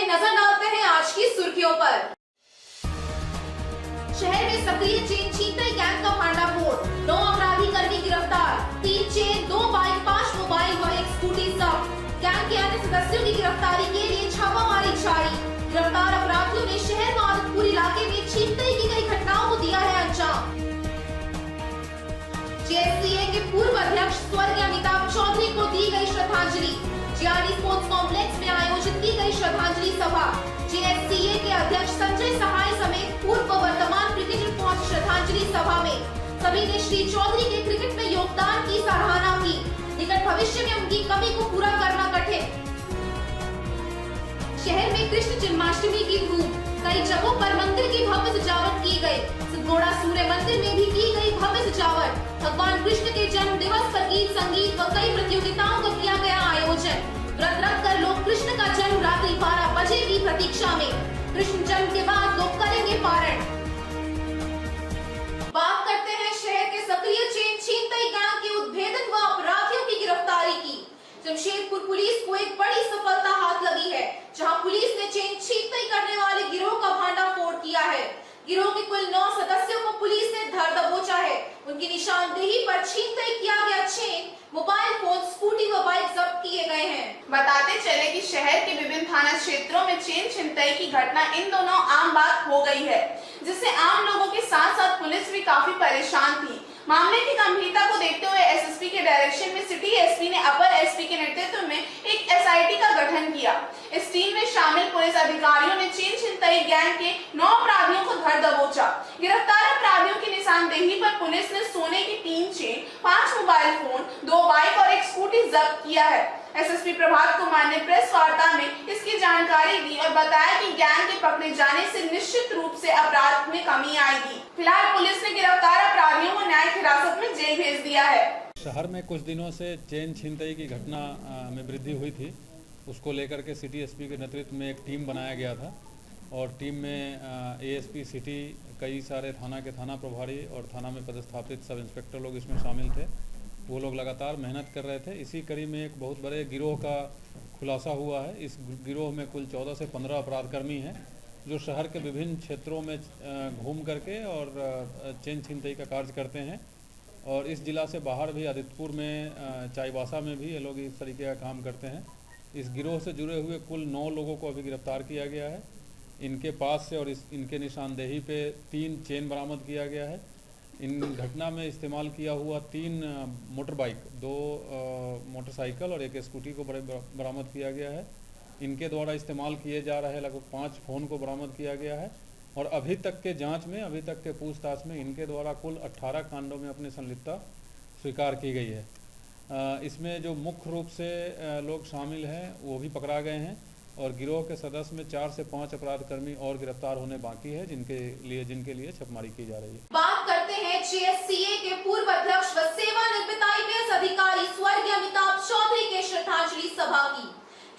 नजर डालते हैं आज की सुर्खियों पर। शहर में सक्रिय चेन छीनताई गैंग का भांडाफोड़, 9 अपराधी कर्मी गिरफ्तार, 3 चेन, 2 बाइक, 5 मोबाइल व 1 स्कूटी जब्त। गैंग के अन्य सदस्यों की गिरफ्तारी के लिए छापामारी जारी। गिरफ्तार अपराधियों ने शहर व आदतपुर इलाके में छीनताई की कई घटनाओं को दिया है अंजाम। जेएससीए के पूर्व अध्यक्ष स्वर्गीय अमिताभ चौधरी को दी गई श्रद्धांजलि। जीआरडी स्पोर्ट्स कॉम्प्लेक्स में आयोजित की गई श्रद्धांजलि सभा। जेएससीए के अध्यक्ष संजय सहाय समेत पूर्व व वर्तमान क्रिकेटर पहुंचे श्रद्धांजलि सभा में। सभी ने श्री चौधरी के क्रिकेट में योगदान की सराहना की। निकट भविष्य में उनकी कमी को पूरा करना कठिन। शहर में कृष्ण जन्माष्टमी की धूम, कई जगहों पर मंदिर की भव्य सजावट की गई। सिद्धगोड़ा सूर्य मंदिर में भी की गई भव्य सजावट। भगवान कृष्ण के जन्म दिवस पर गीत संगीत व कई प्रतियोगिताओं का किया गया आयोजन। व्रत रखकर लोग कृष्ण का जन्म रात्रि 12 बजे की प्रतीक्षा में। कृष्ण जन्म के बाद लोग करेंगे पारण। बात करते हैं शहर के सक्रिय चेन छीनताई गैंग के उद्भेदन व अपराधियों की गिरफ्तारी की। जमशेदपुर पुलिस को एक बड़ी सफलता हाथ लगी है, जहां पुलिस ने चेन छीनताई करने वाले गिरोह का भांडाफोड़ किया है। गिरोह के कुल 9 सदस्यों को पुलिस ने धर दबोचा है। उनकी निशानदेही पर छीनताई किया गया चेन, मोबाइल फोन, स्कूटी व बाइक जब्त किए गए हैं। बताते चले कि शहर के विभिन्न थाना क्षेत्रों में चेन छिनताई की घटना इन दोनों आम बात हो गई है, जिससे आम लोगों के साथ साथ पुलिस भी काफी परेशान थी। मामले की गंभीरता को देखते हुए एसएसपी के डायरेक्शन में सिटी एसपी ने अपर एसपी के नेतृत्व में एक एसआईटी का गठन किया। इस टीम में शामिल पुलिस अधिकारियों ने चेन छिनताई गैंग के 9 अपराधियों को धर दबोचा। गिरफ्तार अपराधियों की निशानदेही पर पुलिस ने सोने की 3 चेन, 5 मोबाइल फोन, 2 बाइक और 1 स्कूटी जब्त किया है। एसएसपी प्रभात कुमार ने प्रेस वार्ता में इसकी जानकारी दी और बताया कि गैंग के पकड़े जाने से निश्चित रूप से अपराध में कमी आएगी। फिलहाल पुलिस ने गिरफ्तार अपराधियों को न्यायिक हिरासत में जेल भेज दिया है। शहर में कुछ दिनों से चेन छीनताई की घटना में वृद्धि हुई थी। उसको लेकर के सिटी एसपी के नेतृत्व में एक टीम बनाया गया था और टीम में एएसपी सिटी, कई सारे थाना के थाना प्रभारी और थाना में पदस्थापित सब इंस्पेक्टर लोग इसमें शामिल थे। वो लोग लगातार मेहनत कर रहे थे। इसी कड़ी में एक बहुत बड़े गिरोह का खुलासा हुआ है। इस गिरोह में कुल 14 से 15 अपराधकर्मी हैं, जो शहर के विभिन्न क्षेत्रों में घूम करके और चेन छीनताई का कार्य करते हैं। और इस जिला से बाहर भी आदित्यपुर में, चाईबासा में भी ये लोग इस तरीके का काम करते हैं। इस गिरोह से जुड़े हुए कुल 9 लोगों को अभी गिरफ्तार किया गया है। इनके पास से और इनके निशानदेही पे 3 चेन बरामद किया गया है। इन घटना में इस्तेमाल किया हुआ 3 मोटर बाइक, 2 मोटरसाइकिल और 1 स्कूटी को बरामद किया गया है। इनके द्वारा इस्तेमाल किए जा रहे लगभग 5 फ़ोन को बरामद किया गया है। और अभी तक के जांच में, अभी तक के पूछताछ में इनके द्वारा कुल 18 कांडों में अपनी संलिप्तता स्वीकार की गई है। इसमें जो मुख्य रूप से लोग शामिल हैं वो भी पकड़ा गए हैं और गिरोह के सदस्य में 4 से 5 अपराधकर्मी और गिरफ्तार होने बाकी है, जिनके लिए छापेमारी की जा रही है। बात करते हैं जेएससीए के पूर्व अध्यक्ष व सेवानिवृत्त आईपीएस अधिकारी स्वर्गीय अमिताभ चौधरी के श्रद्धांजलि सभा की।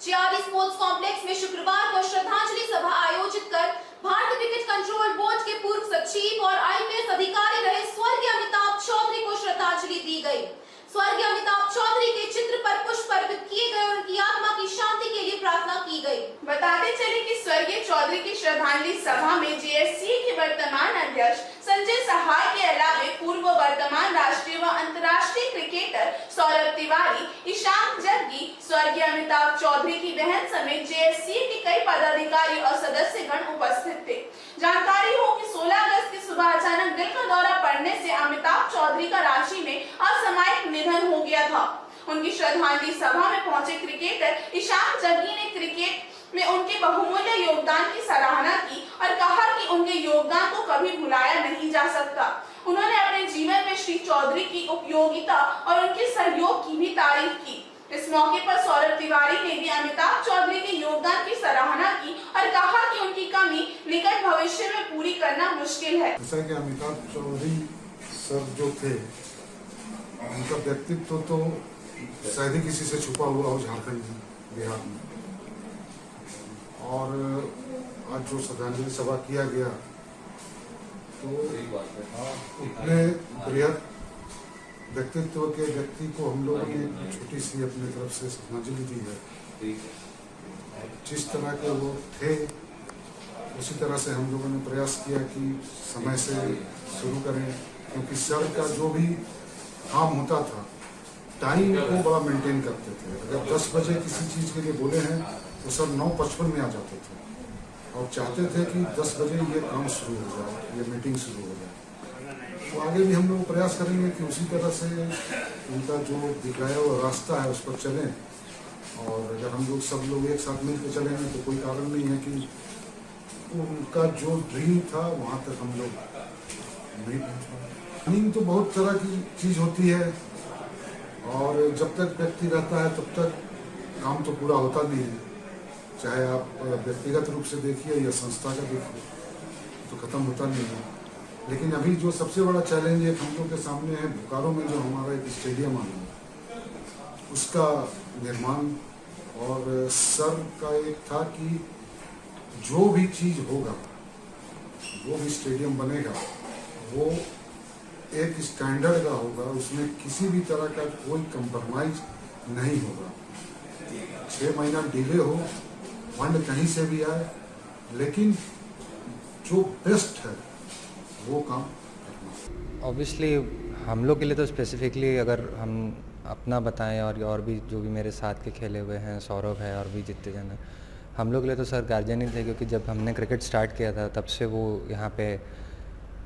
जीआरडी स्पोर्ट्स कॉम्प्लेक्स में शुक्रवार को श्रद्धांजलि सभा आयोजित कर भारतीय क्रिकेट कंट्रोल बोर्ड के पूर्व सचिव और आईपीएस अधिकारी रहे स्वर्गीय अमिताभ चौधरी को श्रद्धांजलि दी गई। स्वर्गीय अमिताभ चौधरी के चित्र पर पुष्प अर्पित किए गए और उनकी आत्मा की शांति के लिए प्रार्थना की गई। बताते चले कि स्वर्गीय चौधरी की श्रद्धांजलि सभा में जेएससीए के वर्तमान अध्यक्ष संजय सहाय के अलावा पूर्व वर्तमान राष्ट्रीय व अंतर्राष्ट्रीय क्रिकेटर सौरभ तिवारी, ईशान जग्गी, स्वर्गीय अमिताभ चौधरी की बहन समेत जेएससीए के कई पदाधिकारी और सदस्यगण उपस्थित थे। जानकारी हो कि 16 अगस्त की सुबह अचानक दिल का दौरा पड़ने से अमिताभ चौधरी का रांची में असामयिक निधन हो गया था। उनकी श्रद्धांजलि सभा में पहुंचे क्रिकेटर ईशान जग्गी ने क्रिकेट में उनके बहुमूल्य योगदान की सराहना की और कहा कि उनके योगदान को कभी भुलाया नहीं जा सकता। उन्होंने अपने जीवन में श्री चौधरी की उपयोगिता और उनके सहयोग की भी तारीफ की। इस मौके पर सौरभ तिवारी ने भी अमिताभ चौधरी के योगदान की सराहना की और कहा कि उनकी कमी निकट भविष्य में पूरी करना मुश्किल है। जैसा कि अमिताभ चौधरी सर जो थे, उनका व्यक्तित्व तो शायद ही किसी से छुपा हुआ हो झारखंड बिहार में। और आज जो श्रद्धांजलि सभा किया गया तो उतने बृहद व्यक्तित्व के व्यक्ति को हम लोगों ने छोटी सी अपनी तरफ से श्रद्धांजलि दी है। जिस तरह के वो थे उसी तरह से हम लोगों ने प्रयास किया कि समय से शुरू करें, क्योंकि सर का जो भी काम होता था टाइम को बड़ा मेंटेन करते थे। अगर 10 बजे किसी चीज़ के लिए बोले हैं तो सर 9:55 में आ जाते थे और चाहते थे कि 10 बजे ये काम शुरू हो जाए, ये मीटिंग शुरू हो जाए। तो आगे भी हम लोग प्रयास करेंगे कि उसी तरह से उनका जो दिखाया हुआ रास्ता है उस पर चलें, और अगर हम लोग सब लोग एक साथ मिल के चलेंगे तो कोई कारण नहीं है कि उनका जो ड्रीम था वहाँ तक हम लोग नहीं पहुँच पाए। प्लानिंग तो बहुत तरह की चीज़ होती है और जब तक व्यक्ति रहता है तब तक काम तो पूरा होता नहीं है, चाहे आप व्यक्तिगत रूप से देखिए या संस्था का देखिए, तो ख़त्म होता नहीं है। लेकिन अभी जो सबसे बड़ा चैलेंज है हम लोग के सामने है, बोकारो में जो हमारा एक स्टेडियम आना है उसका निर्माण, और सर का एक था कि जो भी चीज़ होगा, वो भी स्टेडियम बनेगा, वो एक स्टैंडर्ड का होगा, उसमें किसी भी तरह का कोई कंप्रोमाइज नहीं होगा। 6 महीना डिले हो, फंड कहीं से भी आए, लेकिन जो बेस्ट है वो काम करना। ऑब्वियसली हम लोग के लिए तो स्पेसिफिकली अगर हम अपना बताएं और भी जो भी मेरे साथ के खेले हुए हैं, सौरभ है और भी जितने जन हैं, हम लोग के लिए तो सर गार्जियन ही थे, क्योंकि जब हमने क्रिकेट स्टार्ट किया था तब से वो यहाँ पे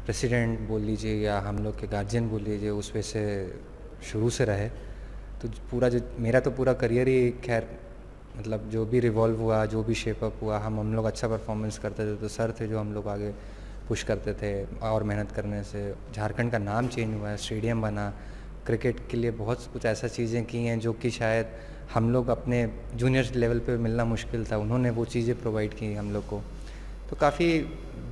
प्रेसिडेंट बोल लीजिए या हम लोग के गार्जियन बोल लीजिए, उस वजह से शुरू से रहे। तो पूरा जो मेरा तो पूरा करियर ही खैर मतलब जो भी रिवॉल्व हुआ, जो भी शेप अप हुआ, हम लोग अच्छा परफॉर्मेंस करते थे तो सर थे जो हम लोग आगे पुश करते थे। और मेहनत करने से झारखंड का नाम चेंज हुआ है, स्टेडियम बना, क्रिकेट के लिए बहुत कुछ ऐसा चीज़ें की हैं जो कि शायद हम लोग अपने जूनियर लेवल पे मिलना मुश्किल था, उन्होंने वो चीज़ें प्रोवाइड की हम लोग को। तो काफ़ी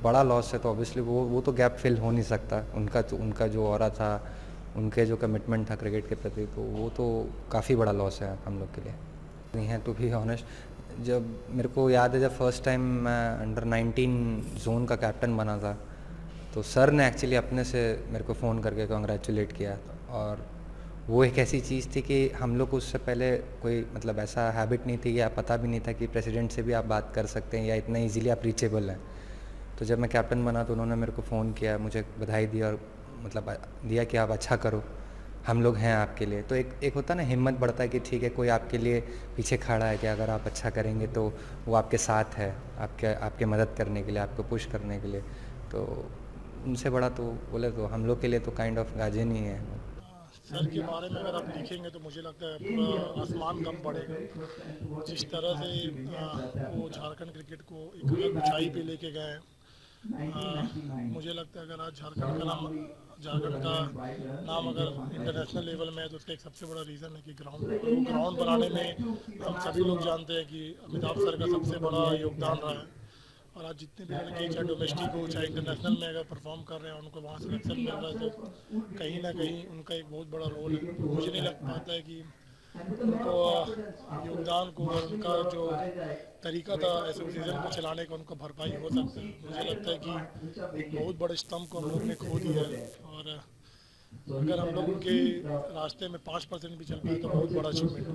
बड़ा लॉस है, तो ऑब्वियसली वो तो गैप फिल हो नहीं सकता। उनका जो ऑरा था, उनके जो कमिटमेंट था क्रिकेट के प्रति, तो वो तो काफ़ी बड़ा लॉस है हम लोग के लिए। नहीं है टू बी ऑनेस्ट, जब मेरे को याद है जब फर्स्ट टाइम मैं अंडर 19 जोन का कैप्टन बना था, तो सर ने एक्चुअली अपने से मेरे को फ़ोन करके कॉन्ग्रेचुलेट किया। और वो एक ऐसी चीज़ थी कि हम लोग को उससे पहले कोई मतलब ऐसा हैबिट नहीं थी या पता भी नहीं था कि प्रेसिडेंट से भी आप बात कर सकते हैं या इतना इजीली आप रीचेबल हैं। तो जब मैं कैप्टन बना तो उन्होंने मेरे को फ़ोन किया, मुझे बधाई दी और मतलब दिया कि आप अच्छा करो, हम लोग हैं आपके लिए। तो एक होता ना, हिम्मत बढ़ता है कि ठीक है कोई आपके लिए पीछे खड़ा है कि अगर आप अच्छा करेंगे तो वो आपके साथ है, आपके मदद करने के लिए, आपको पुश करने के लिए। तो उनसे बड़ा तो बोले तो हम लोग के लिए तो काइंड ऑफ गार्जियन ही है। सर के बारे में अगर आप लिखेंगे तो मुझे लगता है पूरा आसमान कम पड़ेगा। जिस तरह से वो झारखंड क्रिकेट को एक अलग ऊंचाई पे लेके गए हैं, मुझे लगता है अगर आज झारखंड का नाम अगर इंटरनेशनल लेवल में है तो उसका एक सबसे बड़ा रीज़न है कि ग्राउंड बनाने में हम सभी लोग जानते हैं कि अमिताभ सर का सबसे बड़ा योगदान रहा है। और आज जितने भी लड़के चाहे डोमेस्टिक हो चाहे इंटरनेशनल में अगर परफॉर्म कर रहे हैं, उनको वहाँ सिलेक्शन मिल रहा है, तो कहीं ना कहीं उनका एक बहुत बड़ा रोल है। मुझे नहीं लग पाता है कि उनको योगदान को और उनका जो तरीका था एसोसिएशन को चलाने का उनको भरपाई हो सकता है। मुझे लगता है कि एक बहुत बड़े स्तंभ को हम लोग ने खो दिया है, और अगर हम लोग उनके रास्ते में 5% भी चल पाए तो बहुत बड़ा अचीवमेंट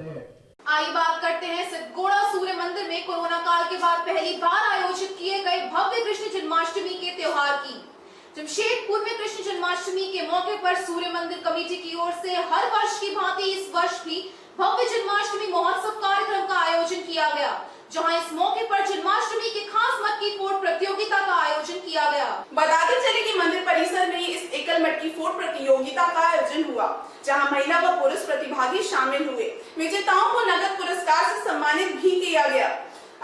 है। आइए बात करते हैं सिद्धगोड़ा सूर्य मंदिर में कोरोना काल के बाद पहली बार आयोजित किए गए भव्य कृष्ण जन्माष्टमी के त्योहार की। जमशेदपुर में कृष्ण जन्माष्टमी के मौके पर सूर्य मंदिर कमेटी की ओर से हर वर्ष की भांति इस वर्ष भी भव्य जन्माष्टमी महोत्सव कार्यक्रम का आयोजन किया गया, जहां इस मौके पर जन्माष्टमी के खास मटकी फोड़ प्रतियोगिता का आयोजन किया गया। बताते चले कि मंदिर परिसर में इस एकल मटकी फोड़ प्रतियोगिता का आयोजन हुआ, जहां महिला व पुरुष प्रतिभागी शामिल हुए। विजेताओं को नगद पुरस्कार से सम्मानित भी किया गया।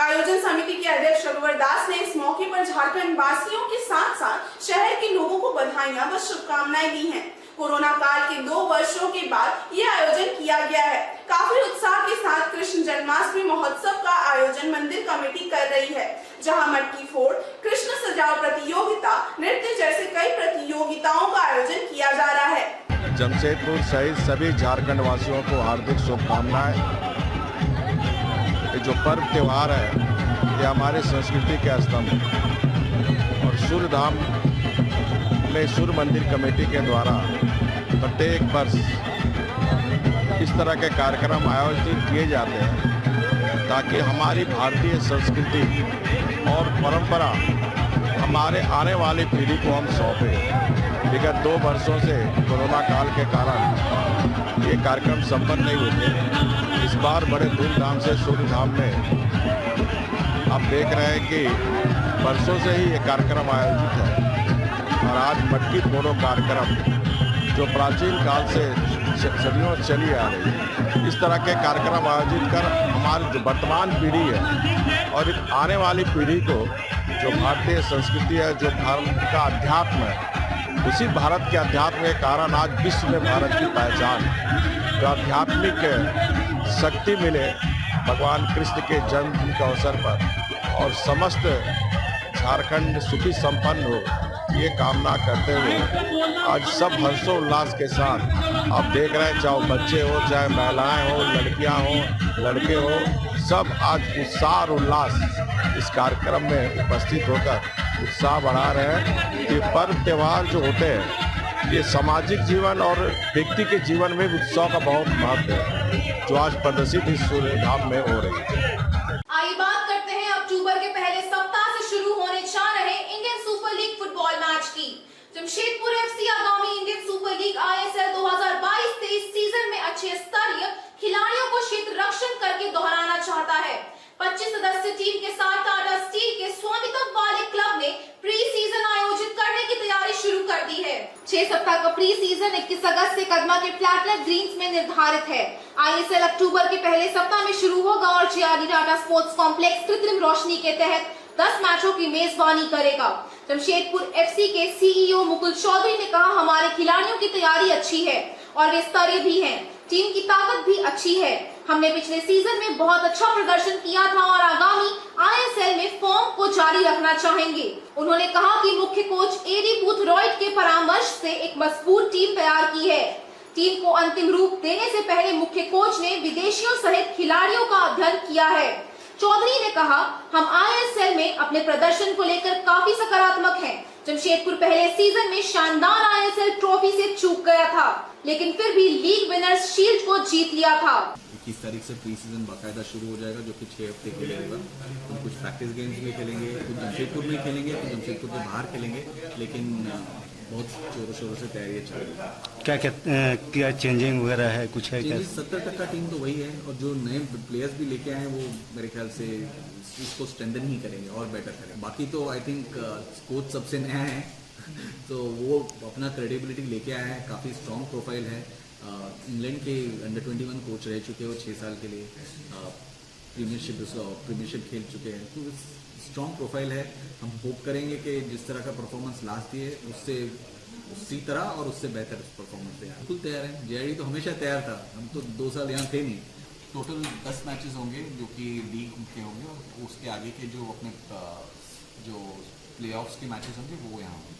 आयोजन समिति के अध्यक्ष रघुवर दास ने इस मौके पर झारखंड वासियों के साथ साथ शहर के लोगों को बधाइयां व शुभकामनाएं दी हैं। कोरोना काल के 2 वर्षों के बाद ये आयोजन किया गया है। काफी उत्साह के साथ कृष्ण जन्माष्टमी महोत्सव का आयोजन मंदिर कमेटी कर रही है, जहां मटकी फोड़, कृष्ण सजाओ प्रतियोगिता, नृत्य जैसे कई प्रतियोगिताओं का आयोजन किया जा रहा है। जमशेदपुर सहित सभी झारखंड वासियों को हार्दिक शुभकामनाएं। ये जो पर्व त्योहार है ये हमारी संस्कृति के स्तंभ है, और सूर्य धाम में सूर्य मंदिर कमेटी के द्वारा प्रत्येक वर्ष इस तरह के कार्यक्रम आयोजित किए जाते हैं। ताकि हमारी भारतीय संस्कृति और परंपरा हमारे आने वाली पीढ़ी को हम सौंपें। विगत 2 वर्षों से कोरोना काल के कारण ये कार्यक्रम संपन्न नहीं होते। इस बार बड़े धूमधाम से सूर्यधाम में आप देख रहे हैं कि वर्षों से ही ये कार्यक्रम आयोजित है और आज मटकी फोड़ो कार्यक्रम जो प्राचीन काल से सदियों चली आ रही है, इस तरह के कार्यक्रम आयोजित कर हमारी जो वर्तमान पीढ़ी है और आने वाली पीढ़ी को जो भारतीय संस्कृति है, जो भारत का अध्यात्म है, उसी भारत के अध्यात्म के कारण आज विश्व में भारत की पहचान है। जो आध्यात्मिक शक्ति मिले भगवान कृष्ण के जन्मदिन के अवसर पर और समस्त झारखंड सुखी संपन्न हो, ये कामना करते हुए आज सब हर्षोल्लास के साथ आप देख रहे हैं, चाहे बच्चे हो, चाहे महिलाएं हो, लड़कियां हो, लड़के हो, सब आज उत्साह और उल्लास इस कार्यक्रम में उपस्थित होकर उत्साह बढ़ा रहे हैं। ये पर्व त्यौहार जो होते हैं ये सामाजिक जीवन और व्यक्ति के जीवन में उत्सव का बहुत महत्व है, जो आज प्रदर्शित इस सूर्यधाम में हो रही है। आइए बात करते हैं अक्टूबर के पहले सप्ताह से शुरू होने जा रहे Indian super league football match की। जमशेदपुर एफसी आगामी Indian super league ISL 2022-23 season में अच्छे स्तरीय खिलाड़ियों को क्षेत्र रक्षण करके दोहराना चाहता है। 25 सदस्य टीम के साथ टाटा स्टील के स्वामित्व वाले क्लब ने प्री सीजन आयोजित करने की तैयारी शुरू कर दी है। 6 सप्ताह का प्री सीजन 21 अगस्त से कदमा के फ्लैटनेट ग्रीन्स में निर्धारित है। ISL अक्टूबर के पहले सप्ताह में शुरू होगा और JRD टाटा स्पोर्ट्स कॉम्प्लेक्स कृत्रिम रोशनी के तहत 10 मैचों की मेजबानी करेगा। जमशेदपुर एफसी के CEO मुकुल चौधरी ने कहा, हमारे खिलाड़ियों की तैयारी अच्छी है और वे स्तरीय भी हैं। टीम की ताकत भी अच्छी है। हमने पिछले सीजन में बहुत अच्छा प्रदर्शन किया था और आगामी ISL में फॉर्म को जारी रखना चाहेंगे। उन्होंने कहा कि मुख्य कोच एडी बूथरॉयड के परामर्श से एक मजबूत टीम तैयार की है। टीम को अंतिम रूप देने से पहले मुख्य कोच ने विदेशियों सहित खिलाड़ियों का अध्ययन किया है। चौधरी ने कहा, हम ISL में अपने प्रदर्शन को लेकर काफी सकारात्मक हैं। जमशेदपुर पहले सीजन में शानदार ISL ट्रॉफी से चूक गया था, लेकिन फिर भी लीग विनर्स शील्ड को जीत लिया था। 21 तारीख से प्री सीजन बाकायदा शुरू हो जाएगा, जो कि 6 हफ्ते के लिए होगा। हम कुछ प्रैक्टिस गेम्स भी खेलेंगे, कुछ जमशेदपुर में खेलेंगे, कुछ जमशेदपुर के बाहर खेलेंगे, लेकिन बहुत जोरों शोरों से तैयारियां चल रही है। क्या चेंजिंग वगैरह है, कुछ है क्या? 70% टीम तो वही है और जो नए प्लेयर्स भी लेके आए हैं वो मेरे ख्याल से इसको स्ट्रेंथन ही करेंगे और बेटर करेंगे। बाकी तो आई थिंक कोच सबसे नया है तो वो अपना क्रेडिबिलिटी लेके आया है, काफ़ी स्ट्रॉन्ग प्रोफाइल है। इंग्लैंड के अंडर 21 कोच रह चुके हैं वो 6 साल के लिए, प्रीमियरशिप खेल चुके हैं, तो स्ट्रॉन्ग प्रोफाइल है। हम होप करेंगे कि जिस तरह का परफॉर्मेंस लास्ट दिए उससे उसी तरह और उससे बेहतर परफॉर्मेंस दे। बिल्कुल तैयार है, JRD तो हमेशा तैयार था, हम तो 2 साल यहाँ थे नहीं। टोटल 10 मैचेस होंगे जो कि लीग के होंगे और उसके आगे के जो अपने जो प्लेऑफ्स के मैचेस होंगे वो यहाँ होंगे।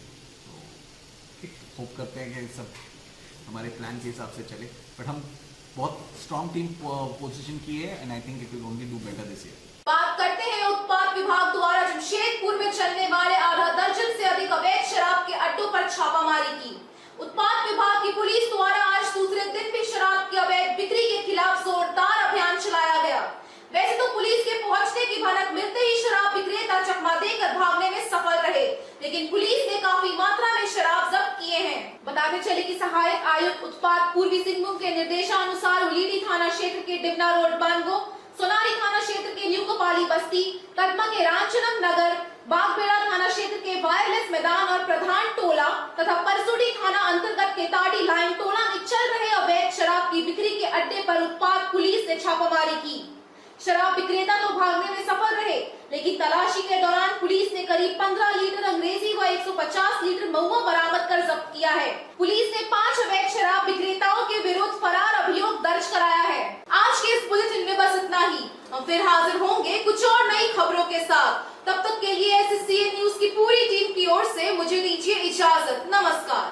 तो होप करते हैं कि सब हमारे प्लान के हिसाब से चले, बट हम बहुत स्ट्रॉन्ग टीम पोजीशन की है and I think it will only do better this year. बात करते हैं उत्पाद विभाग द्वारा जमशेदपुर में चलने वाले आधा दर्जन से अधिक अवैध शराब के अड्डों पर छापामारी की। उत्पाद विभाग की पुलिस द्वारा आज दूसरे दिन भी शराब की अवैध बिक्री के खिलाफ जोरदार अभियान चलाया गया। वैसे तो पुलिस के पहुंचने की भनक मिलते ही शराब विक्रेता चकमा देकर भागने में सफल रहे, लेकिन पुलिस ने काफी मात्रा में शराब जब्त किए हैं। बताते चले कि सहायक आयुक्त उत्पाद पूर्वी सिंहभूम के निर्देशानुसार उलीडी थाना क्षेत्र के डिबना रोड बानगो, सोनारी थाना क्षेत्र के न्यू कपाली बस्ती, कदमा के रामचनक नगर, बागबेड़ा थाना क्षेत्र के वायरलेस मैदान और प्रधान टोला तथा परसुडी थाना अंतर्गत के ताड़ी लाइन टोला में चल रहे अवैध शराब की बिक्री के अड्डे पर उत्पाद पुलिस ने छापामारी की। शराब विक्रेता तो भागने में सफल रहे, लेकिन तलाशी के दौरान पुलिस ने करीब 15 लीटर अंग्रेजी व 150 लीटर महुआ बरामद कर जब्त किया है। पुलिस ने 5 अवैध शराब विक्रेताओं के विरुद्ध फरार अभियोग दर्ज कराया है। आज के इस बुलेटिन में बस इतना ही। हम फिर हाजिर होंगे कुछ और नई खबरों के साथ। तब तक के लिए SSCN न्यूज की पूरी टीम की ओर से मुझे दीजिए इजाजत। नमस्कार।